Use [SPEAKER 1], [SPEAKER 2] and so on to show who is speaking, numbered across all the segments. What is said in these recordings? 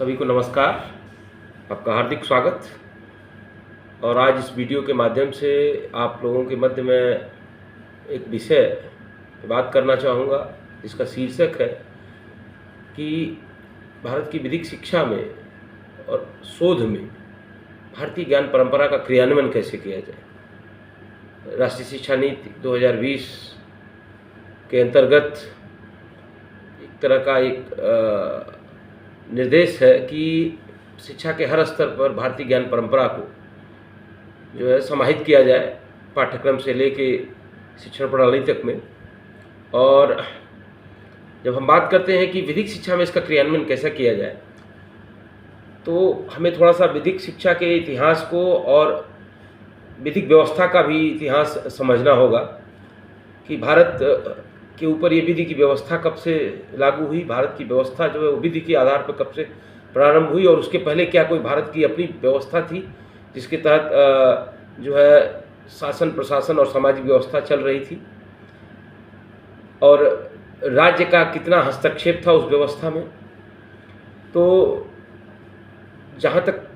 [SPEAKER 1] सभी को नमस्कार। आपका हार्दिक स्वागत। और आज इस वीडियो के माध्यम से आप लोगों के मध्य में एक विषय पे बात करना चाहूँगा जिसका शीर्षक है कि भारत की विधिक शिक्षा में और शोध में भारतीय ज्ञान परंपरा का क्रियान्वयन कैसे किया जाए। राष्ट्रीय शिक्षा नीति 2020 के अंतर्गत एक तरह का एक निर्देश है कि शिक्षा के हर स्तर पर भारतीय ज्ञान परंपरा को जो है समाहित किया जाए, पाठ्यक्रम से लेके शिक्षण प्रणाली तक में। और जब हम बात करते हैं कि विधिक शिक्षा में इसका क्रियान्वयन कैसा किया जाए, तो हमें थोड़ा सा विधिक शिक्षा के इतिहास को और विधिक व्यवस्था का भी इतिहास समझना होगा कि भारत के ऊपर ये विधि की व्यवस्था कब से लागू हुई, भारत की व्यवस्था जो है वो विधि के आधार पर कब से प्रारंभ हुई, और उसके पहले क्या कोई भारत की अपनी व्यवस्था थी जिसके तहत जो है शासन प्रशासन और सामाजिक व्यवस्था चल रही थी, और राज्य का कितना हस्तक्षेप था उस व्यवस्था में। तो जहाँ तक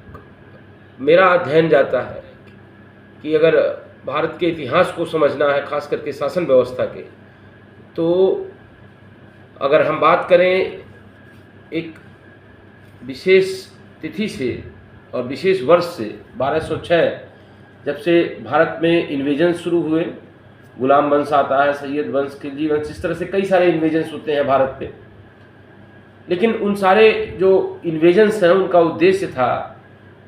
[SPEAKER 1] मेरा अध्ययन जाता है कि अगर भारत के इतिहास को समझना है, खास करके शासन व्यवस्था के, तो अगर हम बात करें एक विशेष तिथि से और विशेष वर्ष से 1206, जब से भारत में इन्वेजन शुरू हुए, गुलाम वंश आता है, सैयद वंश, खिलजी वंश, इस तरह से कई सारे इन्वेजन्स होते हैं भारत पे। लेकिन उन सारे जो इन्वेजन्स हैं उनका उद्देश्य था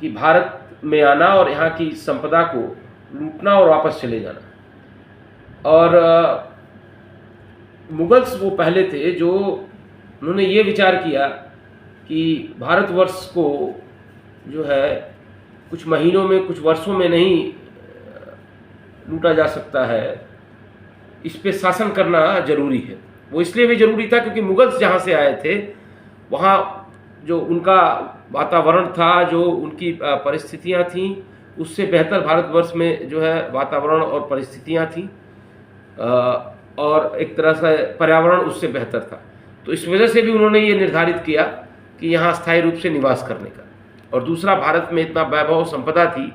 [SPEAKER 1] कि भारत में आना और यहाँ की संपदा को लूटना और वापस चले जाना। और मुगल्स वो पहले थे जो उन्होंने ये विचार किया कि भारतवर्ष को जो है कुछ महीनों में, कुछ वर्षों में नहीं लूटा जा सकता है, इस पे शासन करना जरूरी है। वो इसलिए भी जरूरी था क्योंकि मुगल्स जहाँ से आए थे वहाँ जो उनका वातावरण था, जो उनकी परिस्थितियाँ थीं, उससे बेहतर भारतवर्ष में जो है वातावरण और परिस्थितियाँ थीं, और एक तरह से पर्यावरण उससे बेहतर था। तो इस वजह से भी उन्होंने ये निर्धारित किया कि यहाँ स्थायी रूप से निवास करने का। और दूसरा, भारत में इतना वैभव संपदा थी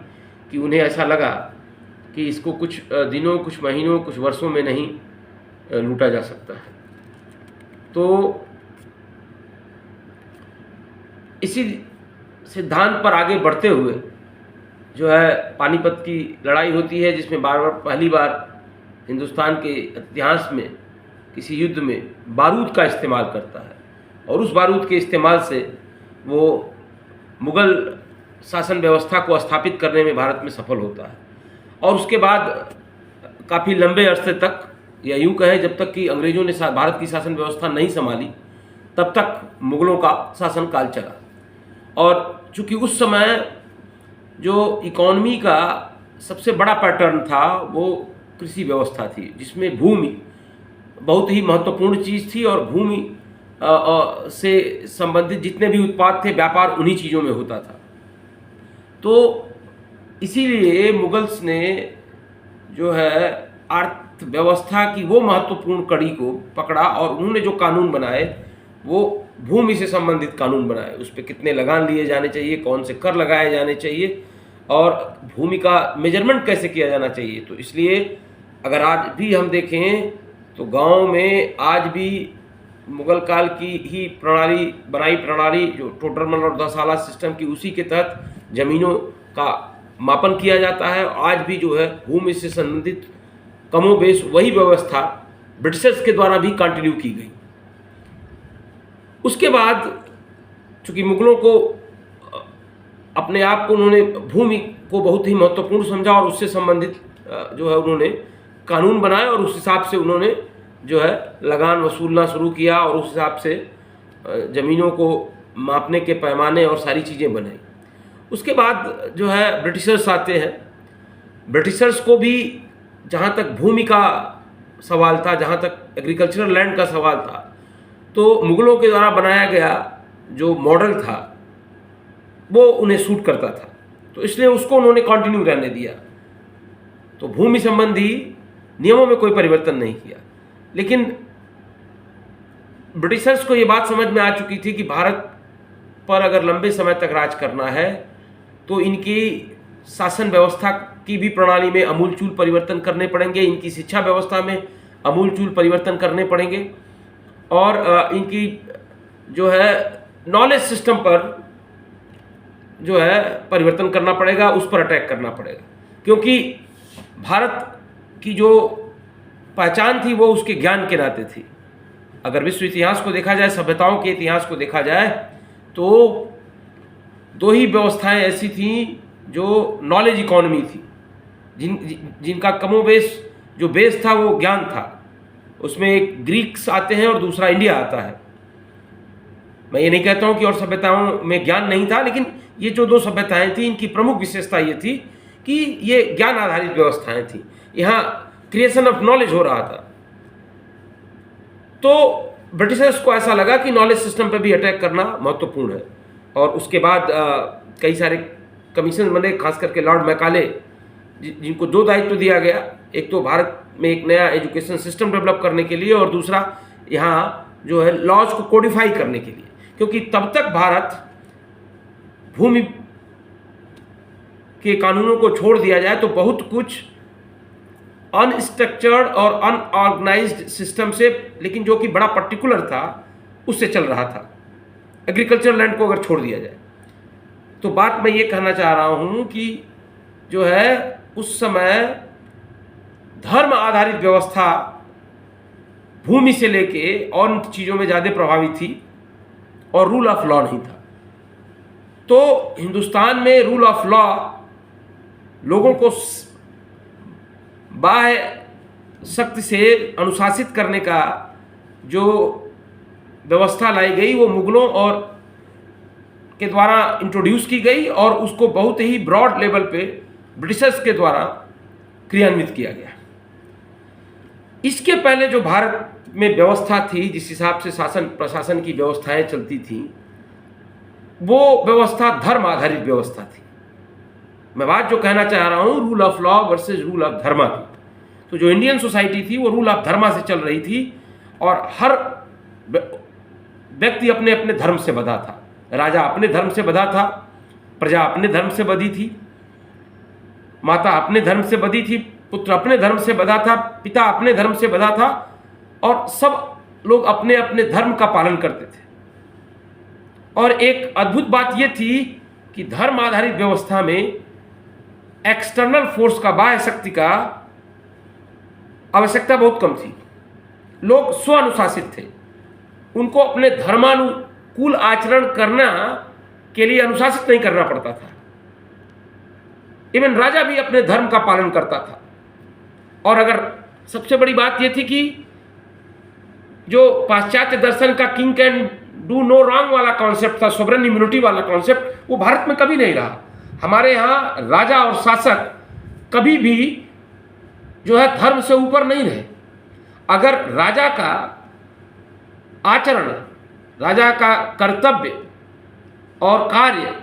[SPEAKER 1] कि उन्हें ऐसा लगा कि इसको कुछ दिनों, कुछ महीनों, कुछ वर्षों में नहीं लूटा जा सकता है। तो इसी सिद्धांत पर आगे बढ़ते हुए जो है पानीपत की लड़ाई होती है, जिसमें पहली बार हिंदुस्तान के इतिहास में किसी युद्ध में बारूद का इस्तेमाल करता है, और उस बारूद के इस्तेमाल से वो मुग़ल शासन व्यवस्था को स्थापित करने में भारत में सफल होता है। और उसके बाद काफ़ी लंबे अरसे तक, या यूँ कहें जब तक कि अंग्रेज़ों ने भारत की शासन व्यवस्था नहीं संभाली, तब तक मुग़लों का शासन काल चला। और चूँकि उस समय जो इकॉनमी का सबसे बड़ा पैटर्न था वो कृषि व्यवस्था थी, जिसमें भूमि बहुत ही महत्वपूर्ण चीज़ थी, और भूमि से संबंधित जितने भी उत्पाद थे, व्यापार उन्हीं चीज़ों में होता था। तो इसीलिए मुगल्स ने जो है अर्थव्यवस्था की वो महत्वपूर्ण कड़ी को पकड़ा, और उन्होंने जो कानून बनाए वो भूमि से संबंधित कानून बनाए। उस पर कितने लगान लिए जाने चाहिए, कौन से कर लगाए जाने चाहिए, और भूमि का मेजरमेंट कैसे किया जाना चाहिए। तो इसलिए अगर आज भी हम देखें तो गांव में आज भी मुगल काल की ही प्रणाली जो टोडरमल और दसाला सिस्टम की, उसी के तहत ज़मीनों का मापन किया जाता है। आज भी जो है भूमि से संबंधित कमोबेश वही व्यवस्था ब्रिटिशर्स के द्वारा भी कंटिन्यू की गई। उसके बाद चूँकि मुगलों को अपने आप को उन्होंने भूमि को बहुत ही महत्वपूर्ण समझा, और उससे संबंधित जो है उन्होंने कानून बनाए, और उस हिसाब से उन्होंने जो है लगान वसूलना शुरू किया, और उस हिसाब से ज़मीनों को मापने के पैमाने और सारी चीज़ें बनाई। उसके बाद जो है ब्रिटिशर्स आते हैं। ब्रिटिशर्स को भी जहाँ तक भूमि का सवाल था, जहाँ तक एग्रीकल्चरल लैंड का सवाल था, तो मुग़लों के द्वारा बनाया गया जो मॉडल था वो उन्हें सूट करता था, तो इसलिए उसको उन्होंने कंटिन्यू रहने दिया। तो भूमि संबंधी नियमों में कोई परिवर्तन नहीं किया। लेकिन ब्रिटिशर्स को ये बात समझ में आ चुकी थी कि भारत पर अगर लंबे समय तक राज करना है तो इनकी शासन व्यवस्था की भी प्रणाली में अमूलचूल परिवर्तन करने पड़ेंगे, इनकी शिक्षा व्यवस्था में अमूलचूल परिवर्तन करने पड़ेंगे और इनकी जो है नॉलेज सिस्टम पर जो है परिवर्तन करना पड़ेगा, उस पर अटैक करना पड़ेगा। क्योंकि भारत की जो पहचान थी वो उसके ज्ञान के नाते थी। अगर विश्व इतिहास को देखा जाए, सभ्यताओं के इतिहास को देखा जाए, तो दो ही व्यवस्थाएं ऐसी थीं जो नॉलेज इकोनॉमी थी, जिनका कमोबेश जो बेस था वो ज्ञान था। उसमें एक ग्रीक्स आते हैं और दूसरा इंडिया आता है। मैं ये नहीं कहता हूँ कि और सभ्यताओं में ज्ञान नहीं था, लेकिन ये जो दो सभ्यताएं थी इनकी प्रमुख विशेषता ये थी कि ये ज्ञान आधारित व्यवस्थाएं थी। यहाँ क्रिएशन ऑफ नॉलेज हो रहा था। तो ब्रिटिशर्स को ऐसा लगा कि नॉलेज सिस्टम पर भी अटैक करना महत्वपूर्ण है और उसके बाद कई सारे कमीशन बने, खास करके लॉर्ड मैकाले, जिनको दो दायित्व दिया गया। एक तो भारत में एक नया एजुकेशन सिस्टम डेवलप करने के लिए और दूसरा यहाँ जो है लॉज को कोडिफाई करने के लिए, क्योंकि तब तक भारत भूमि के कानूनों को छोड़ दिया जाए तो बहुत कुछ अनस्ट्रक्चर्ड और अनऑर्गेनाइज्ड सिस्टम से, लेकिन जो कि बड़ा पर्टिकुलर था, उससे चल रहा था। एग्रीकल्चर लैंड को अगर छोड़ दिया जाए तो बात मैं ये कहना चाह रहा हूँ कि जो है उस समय धर्म आधारित व्यवस्था भूमि से लेके और चीज़ों में ज़्यादा प्रभावी थी और रूल ऑफ लॉ नहीं था। तो हिंदुस्तान में रूल ऑफ लॉ लोगों को बाह्य शक्ति से अनुशासित करने का जो व्यवस्था लाई गई वो मुगलों और के द्वारा इंट्रोड्यूस की गई और उसको बहुत ही ब्रॉड लेवल पे ब्रिटिशर्स के द्वारा क्रियान्वित किया गया। इसके पहले जो भारत में व्यवस्था थी, जिस हिसाब से शासन प्रशासन की व्यवस्थाएं चलती थीं, वो व्यवस्था धर्म आधारित व्यवस्था थी। मैं बात जो कहना चाह रहा हूँ rule of law versus rule of dharma की। तो जो इंडियन सोसाइटी थी वो रूल ऑफ धर्मा से चल रही थी और हर व्यक्ति अपने अपने धर्म से बंधा था। राजा अपने धर्म से बंधा था, प्रजा अपने धर्म से बंधी थी, माता अपने धर्म से बंधी थी, पुत्र अपने धर्म से बंधा था, पिता अपने धर्म से बंधा था और सब लोग अपने अपने धर्म का पालन करते थे। और एक अद्भुत बात यह थी कि धर्म आधारित व्यवस्था में एक्सटर्नल फोर्स का, बाह्य शक्ति का आवश्यकता बहुत कम थी। लोग स्वानुशासित थे, उनको अपने धर्मानुकूल आचरण करना के लिए अनुशासित नहीं करना पड़ता था। इवन राजा भी अपने धर्म का पालन करता था। और अगर सबसे बड़ी बात यह थी कि जो पाश्चात्य दर्शन का king can do no wrong वाला कॉन्सेप्ट था, सोवरेन इम्यूनिटी वाला कॉन्सेप्ट, वो भारत में कभी नहीं रहा। हमारे यहाँ राजा और शासक कभी भी जो है धर्म से ऊपर नहीं रहे। अगर राजा का आचरण, राजा का कर्तव्य और कार्य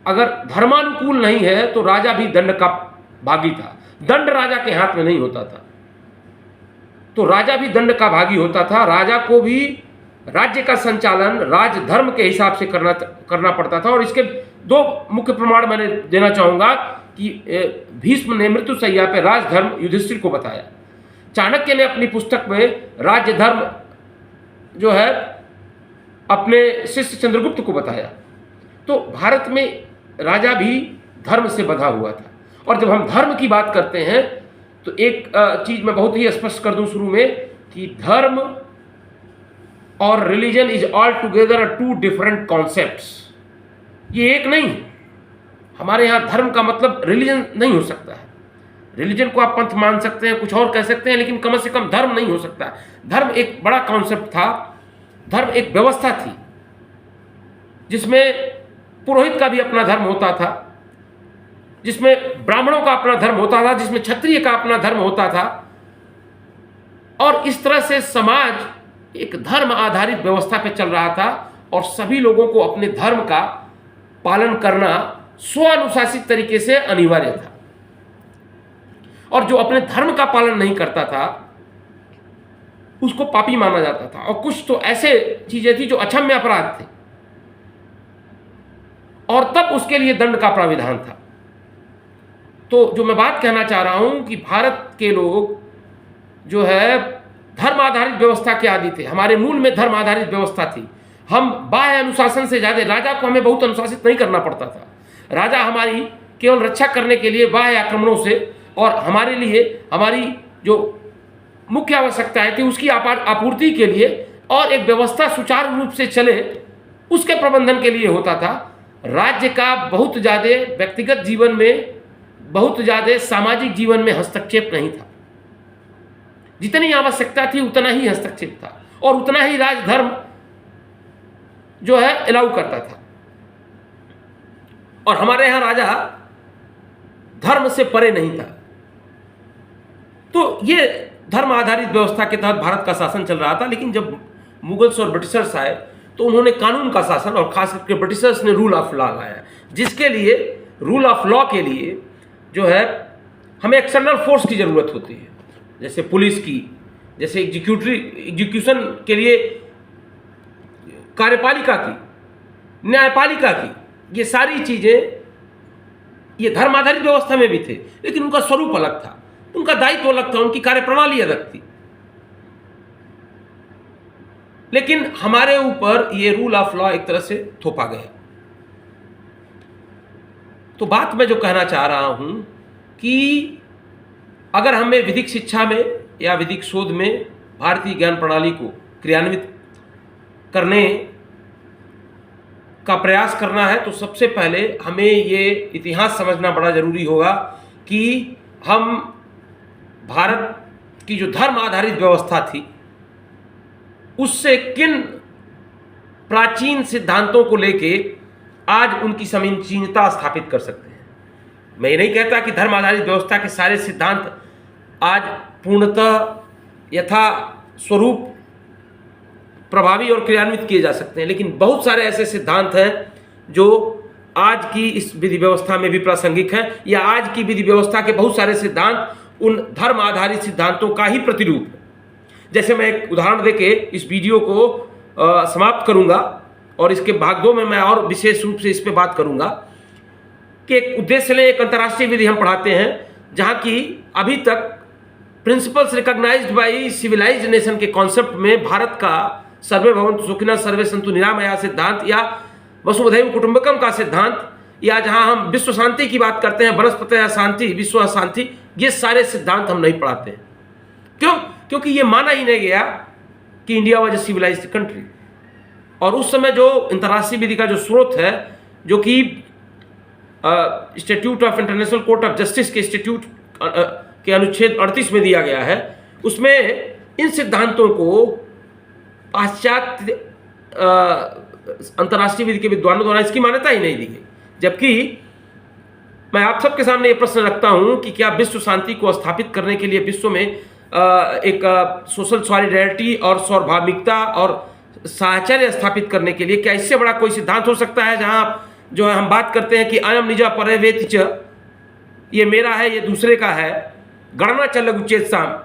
[SPEAKER 1] अगर धर्मानुकूल नहीं है तो राजा भी दंड का भागी था। दंड राजा के हाथ में नहीं होता था, तो राजा भी दंड का भागी होता था। राजा को भी राज्य का संचालन राजधर्म के हिसाब से करना पड़ता था। और इसके दो मुख्य प्रमाण मैंने देना चाहूँगा कि भीष्म ने मृत्युशैया पे राजधर्म युधिष्ठिर को बताया। चाणक्य ने अपनी पुस्तक में राजधर्म जो है अपने शिष्य चंद्रगुप्त को बताया। तो भारत में राजा भी धर्म से बंधा हुआ था। और जब हम धर्म की बात करते हैं तो एक चीज मैं बहुत ही स्पष्ट कर दूं शुरू में कि धर्म और religion is all together two different concepts. ये एक नहीं है। हमारे यहाँ धर्म का मतलब रिलीजन नहीं हो सकता है। रिलीजन को आप पंथ मान सकते हैं, कुछ और कह सकते हैं, लेकिन कम से कम धर्म नहीं हो सकता। धर्म एक बड़ा कॉन्सेप्ट था। धर्म एक व्यवस्था थी जिसमें पुरोहित का भी अपना धर्म होता था, जिसमें ब्राह्मणों का अपना धर्म होता था, जिसमें क्षत्रिय का अपना धर्म होता था। और इस तरह से समाज एक धर्म आधारित व्यवस्था पर चल रहा था और सभी लोगों को अपने धर्म का पालन करना स्वानुशासित तरीके से अनिवार्य था। और जो अपने धर्म का पालन नहीं करता था उसको पापी माना जाता था। और कुछ तो ऐसे चीजें थी जो अक्षम्य अपराध थे। और तब उसके लिए दंड का प्राविधान था। तो जो मैं बात कहना चाह रहा हूं कि भारत के लोग जो है धर्म आधारित व्यवस्था के आदि थे। हमारे मूल में धर्म आधारित व्यवस्था थी। हम बाह्य अनुशासन से ज्यादा, राजा को हमें बहुत अनुशासित नहीं करना पड़ता था। राजा हमारी केवल रक्षा करने के लिए बाह्य आक्रमणों से और हमारे लिए हमारी जो मुख्य आवश्यकताएं थी उसकी आपूर्ति के लिए और एक व्यवस्था सुचारू रूप से चले उसके प्रबंधन के लिए होता था। राज्य का बहुत ज़्यादा व्यक्तिगत जीवन में, बहुत ज़्यादा सामाजिक जीवन में हस्तक्षेप नहीं था। जितनी आवश्यकता थी उतना ही हस्तक्षेप था और उतना ही राजधर्म जो है अलाउ करता था। और हमारे यहां राजा धर्म से परे नहीं था। तो ये धर्म आधारित व्यवस्था के तहत भारत का शासन चल रहा था। लेकिन जब मुगल्स और ब्रिटिशर्स आए तो उन्होंने कानून का शासन, और खास करके ब्रिटिशर्स ने रूल ऑफ लॉ लाया, जिसके लिए रूल ऑफ लॉ के लिए जो है हमें एक्सटर्नल फोर्स की जरूरत होती है, जैसे पुलिस की, जैसे एग्जीक्यूशन के लिए कार्यपालिका की, न्यायपालिका की। ये सारी चीजें ये धर्म आधारित व्यवस्था में भी थे, लेकिन उनका स्वरूप अलग था, उनका दायित्व अलग था, उनकी कार्यप्रणाली अलग थी। लेकिन हमारे ऊपर ये रूल ऑफ लॉ एक तरह से थोपा गया। तो बात मैं जो कहना चाह रहा हूं कि अगर हमें विधिक शिक्षा में या विधिक शोध में भारतीय ज्ञान प्रणाली को क्रियान्वित करने का प्रयास करना है तो सबसे पहले हमें ये इतिहास समझना बड़ा जरूरी होगा कि हम भारत की जो धर्म आधारित व्यवस्था थी उससे किन प्राचीन सिद्धांतों को लेके आज उनकी समीचीनता स्थापित कर सकते हैं। मैं ये नहीं कहता कि धर्म आधारित व्यवस्था के सारे सिद्धांत आज पूर्णतः यथा स्वरूप प्रभावी और क्रियान्वित किए जा सकते हैं, लेकिन बहुत सारे ऐसे सिद्धांत हैं जो आज की इस विधि व्यवस्था में भी प्रासंगिक हैं, या आज की विधि व्यवस्था के बहुत सारे सिद्धांत उन धर्म आधारित सिद्धांतों का ही प्रतिरूप है। जैसे मैं एक उदाहरण देके इस वीडियो को समाप्त करूंगा और इसके भाग 2 में मैं और विशेष रूप से इस पे बात करूंगा कि एक उद्देश्य ले एक अंतर्राष्ट्रीय विधि हम पढ़ाते हैं जहां की अभी तक principles recognised by civilised nation के कॉन्सेप्ट में भारत का सर्वे भवन्तु सुखिनः सर्वे सन्तु निरामया सिद्धांत या वसुधैव कुटुंबकम का सिद्धांत, या जहां हम विश्व शांति की बात करते हैं, वनस्पतय शांति विश्व शांति, ये सारे सिद्धांत हम नहीं पढ़ाते हैं। क्यों? क्योंकि ये माना ही नहीं गया कि India was a civilised country. और उस समय जो अंतर्राष्ट्रीय विधि का जो स्रोत है, जो कि institute of international court of justice के इंस्टीट्यूट के अनुच्छेद 38 में दिया गया है, उसमें इन सिद्धांतों को पाश्चात्य अंतर्राष्ट्रीय विधि के विद्वानों द्वारा इसकी मान्यता ही नहीं दी गई। जबकि मैं आप सबके सामने ये प्रश्न रखता हूं कि क्या विश्व शांति को स्थापित करने के लिए विश्व में एक सोशल सॉलिडेरिटी और सौभामिकता और साहचर्य स्थापित करने के लिए क्या इससे बड़ा कोई सिद्धांत हो सकता है जहां जो है हम बात करते हैं कि अयम निजा परे वेति च, ये मेरा है, ये दूसरे का है, गणना च लघु चेतसाम,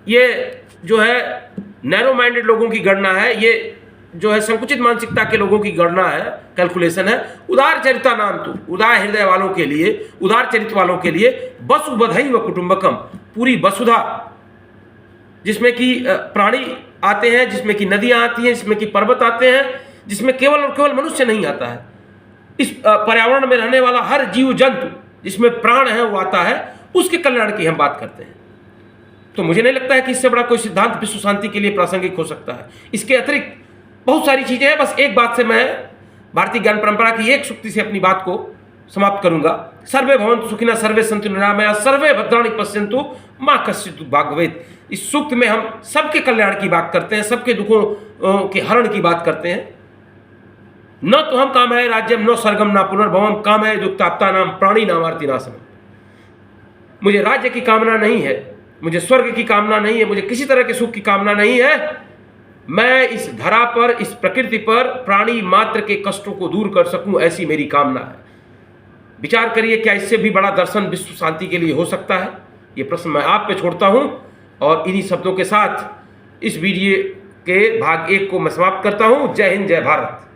[SPEAKER 1] ये जो है नैरो माइंडेड लोगों की गणना है, ये जो है संकुचित मानसिकता के लोगों की गणना है, कैलकुलेशन है। उदार चरिता नाम तो उदार हृदय वालों के लिए, उदार चरित्र वालों के लिए वसुधैव कुटुंबकम, पूरी वसुधा, जिसमें कि प्राणी आते हैं, जिसमें कि नदियां आती हैं, जिसमें कि पर्वत आते हैं, जिसमें केवल और केवल मनुष्य नहीं आता है, इस पर्यावरण में रहने वाला हर जीव जंतु जिसमें प्राण है वो आता है, उसके कल्याण की हम बात करते हैं। तो मुझे नहीं लगता है कि इससे बड़ा कोई सिद्धांत विश्व शांति के लिए प्रासंगिक हो सकता है। इसके अतिरिक्त बहुत सारी चीजें हैं। बस एक बात से मैं भारतीय ज्ञान परंपरा की एक सूक्ति से अपनी बात को समाप्त करूंगा। सर्वे भवन्तु सुखिनः सर्वे सन्तु निरामया सर्वे भद्राणि पश्यन्तु मा कश्चित् दुःखं भाग् भवेत्। इस सूक्त में हम सबके कल्याण की बात करते हैं, सबके दुखों के हरण की बात करते हैं। न तो हम काम है राज्यम न स्वर्गम न पुनर्भवम काम है दुक्ताप्ता नाम प्राणी नामार्ति नाशनम। मुझे राज्य की कामना नहीं है, मुझे स्वर्ग की कामना नहीं है, मुझे किसी तरह के सुख की कामना नहीं है। मैं इस धरा पर, इस प्रकृति पर प्राणी मात्र के कष्टों को दूर कर सकूं, ऐसी मेरी कामना है। विचार करिए, क्या इससे भी बड़ा दर्शन विश्व शांति के लिए हो सकता है? ये प्रश्न मैं आप पे छोड़ता हूं और इन्हीं शब्दों के साथ इस वीडियो के भाग 1 को मैं समाप्त करता हूं। जय हिंद, जय भारत।